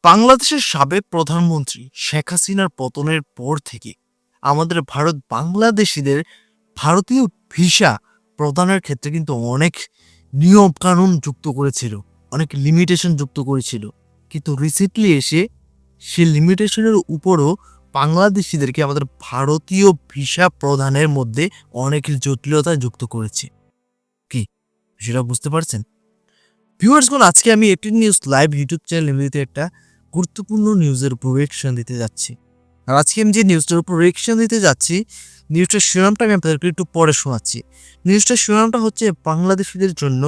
বাংলাদেশের সাবেক প্রধানমন্ত্রী শেখ হাসিনার পতনের পর থেকে আমাদের ভারত বাংলাদেশিদের ভারতীয় ভিসা প্রদানের ক্ষেত্রে কিন্তু অনেক নিয়ম কানুন যুক্ত করেছিল, অনেক লিমিটেশন যুক্ত করেছিল। কিন্তু রিসেন্টলি এসে সে লিমিটেশনের উপরও বাংলাদেশিদেরকে আমাদের ভারতীয় ভিসা প্রদানের মধ্যে অনেক জটিলতা যুক্ত করেছে। কি সেটা বুঝতে পারছেন? ভিউয়ার্সগণ, আজকে আমি এটিন নিউজ লাইভ ইউটিউব চ্যানেলে একটা গুরুত্বপূর্ণ নিউজের উপর রিয়েকশন দিতে যাচ্ছি। আর আজকে আমি যে নিউজটার উপর রিয়েকশন দিতে যাচ্ছি, নিউজটার শিরোনামটা আমি আপনাদেরকে একটু পরে শোনাচ্ছি। নিউজটার শিরোনামটা হচ্ছে বাংলাদেশিদের জন্য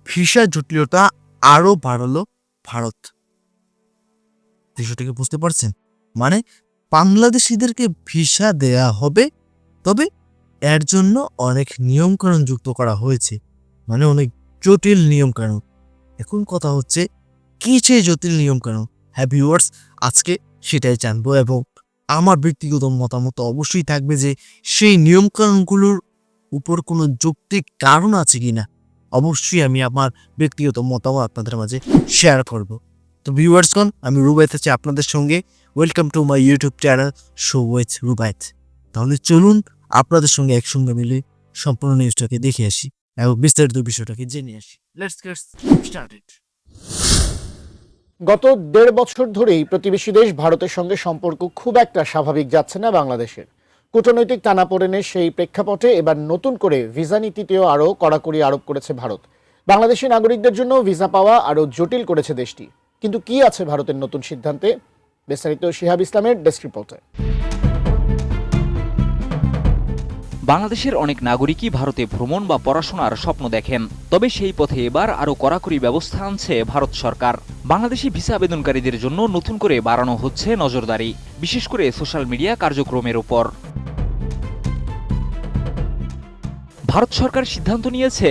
ভিসা জটিলতা আরও বাড়ালো ভারত। বিষয়টাকে বুঝতে পারছেন? মানে বাংলাদেশিদেরকে ভিসা দেয়া হবে, তবে এর জন্য অনেক নিয়মকানুন যুক্ত করা হয়েছে, মানে অনেক জটিল নিয়মকানুন। এখন কথা হচ্ছে কি সেই জটিল নিয়মকানুন? হ্যাঁ ভিউয়ার্স, আজকে সেটাই জানবো এবং আমার ব্যক্তিগত মতামত অবশ্যই থাকবে যে সেই নিয়মকানুনগুলোর উপর কোনো যৌক্তিক কারণ আছে কিনা। অবশ্যই আমি আমার ব্যক্তিগত মতামত আপনাদের মাঝে শেয়ার করব। তো ভিউয়ার্সগণ, আমি রুবাইত আছি আপনাদের সঙ্গে। Welcome to my YouTube channel show with Rubait. তাহলে চলুন আপনাদের সঙ্গে একসঙ্গে মিলে সম্পূর্ণ নিউজটাকে দেখে আসি এবং বিস্তারিত বিষয়টাকে জেনে আসি। Let's get started. গত ১.৫ বছর ধরেই প্রতিবেশী দেশ ভারতের সঙ্গে সম্পর্ক খুব একটা স্বাভাবিক যাচ্ছে না বাংলাদেশের। কূটনৈতিক টানাপোড়েনের সেই প্রেক্ষাপটে এবার নতুন করে ভিসা নীতিতেও আরও কড়াকড়ি আরোপ করেছে ভারত। বাংলাদেশি নাগরিকদের জন্য ভিসা পাওয়া আরও জটিল করেছে দেশটি। কিন্তু কি আছে ভারতের নতুন সিদ্ধান্তে? বিস্তারিত শিহাব ইসলামের ডেস্ক রিপোর্টে। বাংলাদেশের অনেক নাগরিকই ভারতে ভ্রমণ বা পড়াশোনার স্বপ্ন দেখেন, তবে সেই পথে এবার আরও কড়াকড়ি ব্যবস্থা আনছে ভারত সরকার। বাংলাদেশি ভিসা আবেদনকারীদের জন্য নতুন করে বাড়ানো হচ্ছে নজরদারি, বিশেষ করে সোশ্যাল মিডিয়া কার্যক্রমের উপর। ভারত সরকার সিদ্ধান্ত নিয়েছে,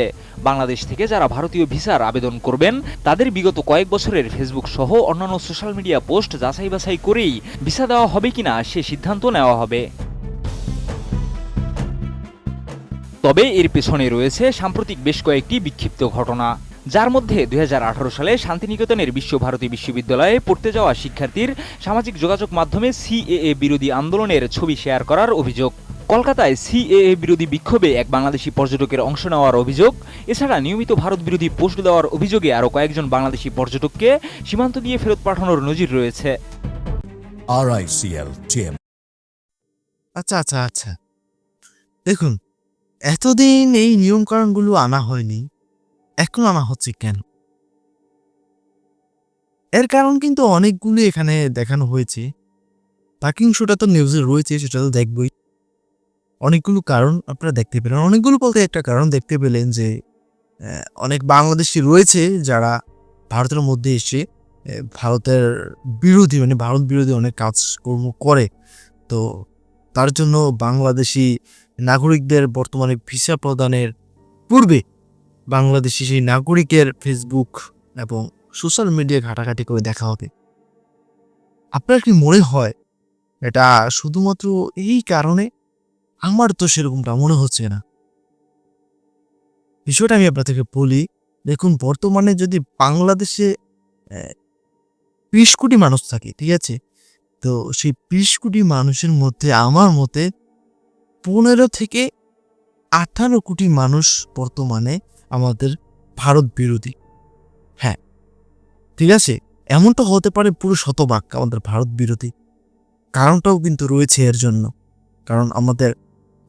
বাংলাদেশ থেকে যারা ভারতীয় ভিসার আবেদন করবেন তাদের বিগত কয়েক বছরের ফেসবুক সহ অন্যান্য সোশ্যাল মিডিয়া পোস্ট যাচাই বাছাই করেই ভিসা দেওয়া হবে কিনা সে সিদ্ধান্ত নেওয়া হবে। তবে এর পেছনে রয়েছে সাম্প্রতিক বেশ কয়েকটি বিক্ষিপ্ত ঘটনা, যার মধ্যে ২০১৮ সালে শান্তিনিকেতনের বিশ্বভারতী বিশ্ববিদ্যালয়ে পড়তে যাওয়া শিক্ষার্থীর সামাজিক যোগাযোগ মাধ্যমে সিএএ বিরোধী আন্দোলনের ছবি শেয়ার করার অভিযোগ, কলকাতায় সিএএ বিরোধী বিক্ষোভে এক বাংলাদেশি পর্যটকের অংশ নেওয়ার অভিযোগ, এছাড়া নিয়মিত ভারত বিরোধী পোস্ট দেওয়ার অভিযোগে আরও কয়েকজন বাংলাদেশি পর্যটককে সীমান্ত দিয়ে ফেরত পাঠানোর নজির রয়েছে। আচ্ছা, দেখুন, এতদিন এই নিয়মকানুনগুলো আনা হয়নি, এখন আনা হচ্ছে কেন? এর কারণ কিন্তু অনেকগুলো এখানে দেখানো হয়েছে। পাকিং শোটা তো নিউজে রয়েছে, সেটা তো দেখবই। অনেকগুলো কারণ আপনারা দেখতে পেলেন, অনেকগুলো বলতে একটা কারণ দেখতে পেলেন যে অনেক বাংলাদেশি রয়েছে যারা ভারতের মধ্যে এসে ভারতের বিরোধী, মানে ভারত বিরোধী অনেক কাজকর্ম করে। তো তার জন্য বাংলাদেশি নাগরিকদের বর্তমানে ভিসা প্রদানের পূর্বে বাংলাদেশি সেই নাগরিকের ফেসবুক এবং সোশ্যাল মিডিয়া ঘাটাঘাটি করে দেখা হবে। আপনার কি মনে হয় এটা শুধুমাত্র এই কারণে? আমার তো সেরকমটা মনে হচ্ছে না। বিষয়টা আমি আপনাদেরকে বলি। দেখুন, বর্তমানে যদি বাংলাদেশে ২০ কোটি মানুষ থাকে, ঠিক আছে, তো সেই ২০ কোটি মানুষের মধ্যে আমার মতে ১৫ থেকে ১৮ কোটি মানুষ বর্তমানে আমাদের ভারত বিরোধী। হ্যাঁ, ঠিক আছে, এমনটা হতে পারে পুরো শতভাগ আমাদের ভারত বিরোধী। কারণটাও কিন্তু রয়েছে এর জন্য। কারণ আমাদের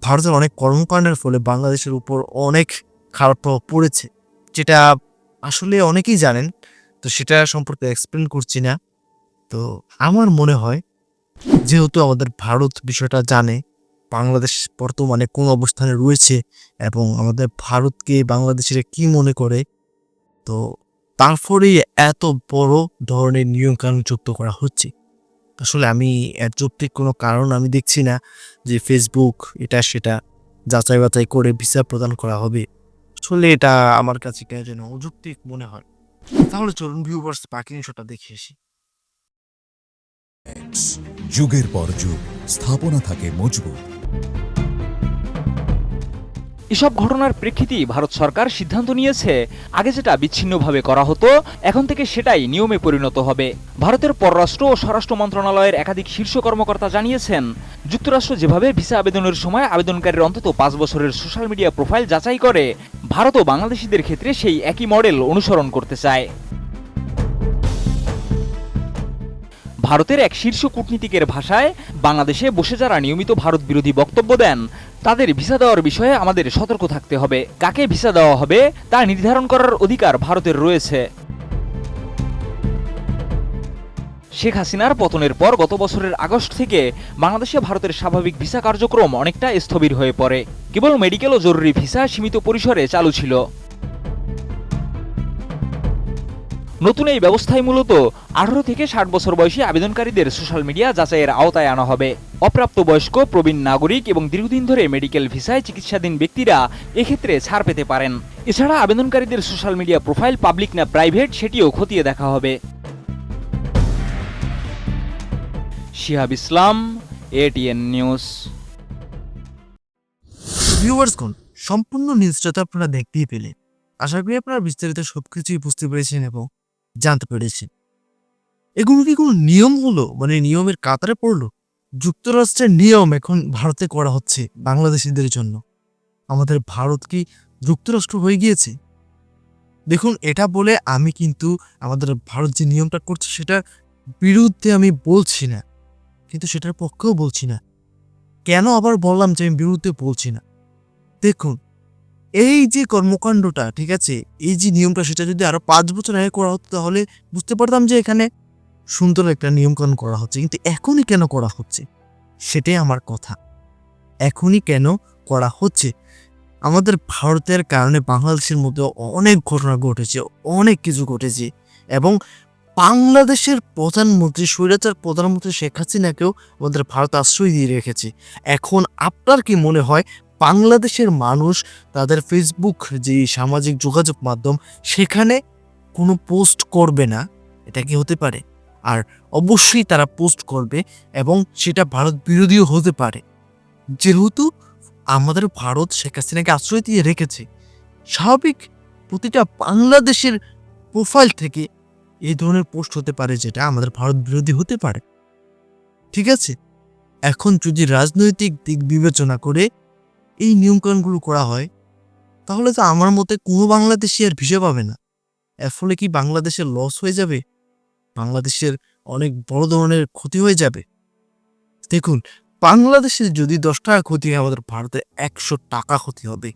ভারতের অনেক কর্মকাণ্ডের ফলে বাংলাদেশের উপর অনেক খারাপ প্রভাব পড়েছে, যেটা আসলে অনেকেই জানেন। তো সেটা সম্পর্কে এক্সপ্লেন করছি না। তো আমার মনে হয়, যেহেতু আমাদের ভারত বিষয়টা জানে বাংলাদেশ বর্তমানে কোন অবস্থানে রয়েছে এবং আমাদের ভারতকে বাংলাদেশিরা কি মনে করে, তো তারপরেই এত বড় ধরনের নিয়মকানুন যুক্ত করা হচ্ছে। আসলে আমি এর যৌক্তিক কোনো কারণ আমি দেখছি না যে ফেসবুক এটা সেটা যাচাই বাছাই করে ভিসা প্রদান করা হবে। আসলে এটা আমার কাছে কেন যেন অযৌক্তিক মনে হয়। তাহলে চলুন ভিউয়ার্স, বাকি অংশটা দেখে আসি। যুগের পর যুগ স্থাপনা থাকে মজবুত। এসব ঘটনার প্রেক্ষিতেই ভারত সরকার সিদ্ধান্ত নিয়েছে আগে যেটা বিচ্ছিন্নভাবে করা হতো এখন থেকে সেটাই নিয়মে পরিণত হবে। ভারতের পররাষ্ট্র ও স্বরাষ্ট্র মন্ত্রণালয়ের একাধিক শীর্ষ কর্মকর্তা জানিয়েছেন, যুক্তরাষ্ট্র যেভাবে ভিসা আবেদনের সময় আবেদনকারীর অন্তত 5 বছরের সোশ্যাল মিডিয়া প্রোফাইল যাচাই করে, ভারতও বাংলাদেশিদের ক্ষেত্রে সেই একই মডেল অনুসরণ করতে চায়। ভারতের এক শীর্ষ কূটনীতিকের ভাষায়, বাংলাদেশে বসে যারা নিয়মিত ভারত বিরোধী বক্তব্য দেন তাদের ভিসা দেওয়ার বিষয়ে আমাদের সতর্ক থাকতে হবে। কাকে ভিসা দেওয়া হবে তা নির্ধারণ করার অধিকার ভারতের রয়েছে। শেখ হাসিনার পতনের পর গত বছরের আগস্ট থেকে বাংলাদেশে ভারতের স্বাভাবিক ভিসা কার্যক্রম অনেকটা স্থবির হয়ে পড়ে। কেবল মেডিকেল ও জরুরি ভিসা সীমিত পরিসরে চালু ছিল। নতুন এই ব্যবস্থায় মূলত 18 থেকে 60 বছর বয়সী আবেদনকারীদের সোশ্যাল মিডিয়া যাচাইয়ের আওতায় আনা হবে। অপ্রাপ্তবয়স্ক, প্রবীণ নাগরিক এবং দীর্ঘদিন ধরে মেডিকেল ভিসায় চিকিৎসাধীন ব্যক্তিরা এক্ষেত্রে ছাড় পেতে পারেন। এছাড়া আবেদনকারীদের সোশ্যাল মিডিয়া প্রোফাইল পাবলিক না প্রাইভেট সেটিও খতিয়ে দেখা হবে। শিহাব ইসলাম, ATN নিউজ। ভিউয়ার্সগণ, সম্পূর্ণ নিউজটা তো আপনারা দেখতেই পেলেন। আশা করি আপনারা বিস্তারিত সবকিছুই বুঝতে পেরেছেন এবং জানতে পেরেছেন। এগুলো কি কোনো নিয়ম হলো, মানে নিয়মের কাতারে পড়লো? যুক্তরাষ্ট্রের নিয়ম এখন ভারতে করা হচ্ছে বাংলাদেশিদের জন্য। আমাদের ভারত কি যুক্তরাষ্ট্র হয়ে গিয়েছে? দেখুন, এটা বলে আমি কিন্তু আমাদের ভারত যে নিয়মটা করছে সেটার বিরুদ্ধে আমি বলছি না, কিন্তু সেটার পক্ষেও বলছি না। কেন আবার বললাম যে আমি বিরুদ্ধে বলছি না? দেখুন, এই যে কর্মকাণ্ডটা, ঠিক আছে, এই যে নিয়মটা, সেটা যদি আরো 5 বছর আগে করা হতো তাহলে বুঝতে পারতাম যে এখানে সুন্দর একটা নিয়মকানুন করা হচ্ছে। কিন্তু এখনই কেন করা হচ্ছে, সেটাই আমার কথা। এখনই কেন করা হচ্ছে? আমাদের ভারতের কারণে বাংলাদেশের মধ্যে অনেক ঘটনা ঘটেছে, অনেক কিছু ঘটেছে, এবং বাংলাদেশের প্রধানমন্ত্রী, স্বৈরাচার প্রধানমন্ত্রী শেখ হাসিনাকেও আমাদের ভারত আশ্রয় দিয়ে রেখেছে। এখন আপনার কি মনে হয় বাংলাদেশের মানুষ তাদের ফেসবুক যে সামাজিক যোগাযোগ মাধ্যম, সেখানে কোনো পোস্ট করবে না? এটা কি হতে পারে? আর অবশ্যই তারা পোস্ট করবে, এবং সেটা ভারত বিরোধীও হতে পারে। যেহেতু আমাদের ভারত শেখ হাসিনাকে আশ্রয় দিয়ে রেখেছে, স্বাভাবিক প্রতিটা বাংলাদেশের প্রোফাইল থেকে এই ধরনের পোস্ট হতে পারে যেটা আমাদের ভারত বিরোধী হতে পারে। ঠিক আছে, এখন যদি রাজনৈতিক দিক বিবেচনা করে এই নিয়মকানুনগুলো করা হয়, তাহলে তো আমার মতে কোনো বাংলাদেশি আর ভিসা পাবে না। এর ফলে কি বাংলাদেশের লস হয়ে যাবে? বাংলাদেশের অনেক বড় ধরনের ক্ষতি হয়ে যাবে। দেখুন, বাংলাদেশের যদি 10 টাকা ক্ষতি হয়, আমাদের ভারতে 100 টাকা ক্ষতি হবে।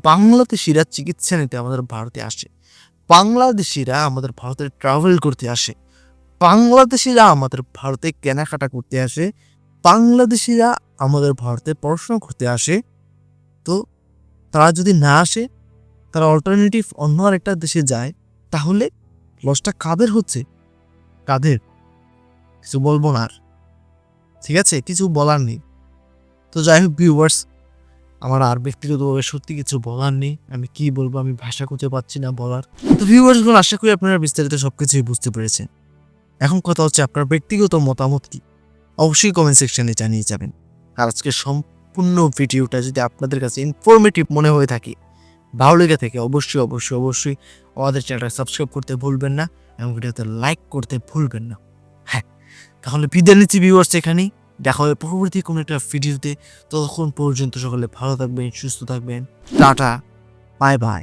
বাংলাদেশিরা চিকিৎসা নিতে আমাদের ভারতে আসে, বাংলাদেশিরা আমাদের ভারতে ট্রাভেল করতে আসে, বাংলাদেশিরা আমাদের ভারতে কেনাকাটা করতে আসে, বাংলাদেশিরা আমাদের ভারতে পড়াশোনা করতে আসে। তো তারা যদি না আসে, তারা অল্টারনেটিভ অন্য আরেকটা দেশে যায়, তাহলে লসটা কাদের হচ্ছে? কাদের? কিছু বলবো না আর, ঠিক আছে, কিছু বলার নেই। তো যাই হোক ভিউয়ার্স, আমার আর ব্যক্তিগতভাবে সত্যি কিছু বলার নেই। আমি কি বলবো, আমি ভাষা খুঁজে পাচ্ছি না বলার। তো ভিউয়ার্সগুলো, আশা করি আপনারা বিস্তারিত সবকিছুই বুঝতে পেরেছেন। এখন কথা হচ্ছে, আপনার ব্যক্তিগত মতামত কি? অবশ্যই কমেন্ট সেকশনে জানিয়ে যাবেন। আর আজকের সম্পূর্ণ ভিডিওটা যদি আপনাদের কাছে ইনফরমেটিভ মনে হয়ে থাকে, ভালো লেগে থাকে, অবশ্যই অবশ্যই অবশ্যই আমাদের চ্যানেলটা সাবস্ক্রাইব করতে ভুলবেন না, এবং ভিডিওতে লাইক করতে ভুলবেন না। হ্যাঁ, তাহলে বিদায় নিচ্ছি ভিউয়ার্স, এখানেই দেখা হবে পরবর্তী কোনো একটা ভিডিওতে। ততক্ষণ পর্যন্ত সকলে ভালো থাকবেন, সুস্থ থাকবেন। Tata, bye bye.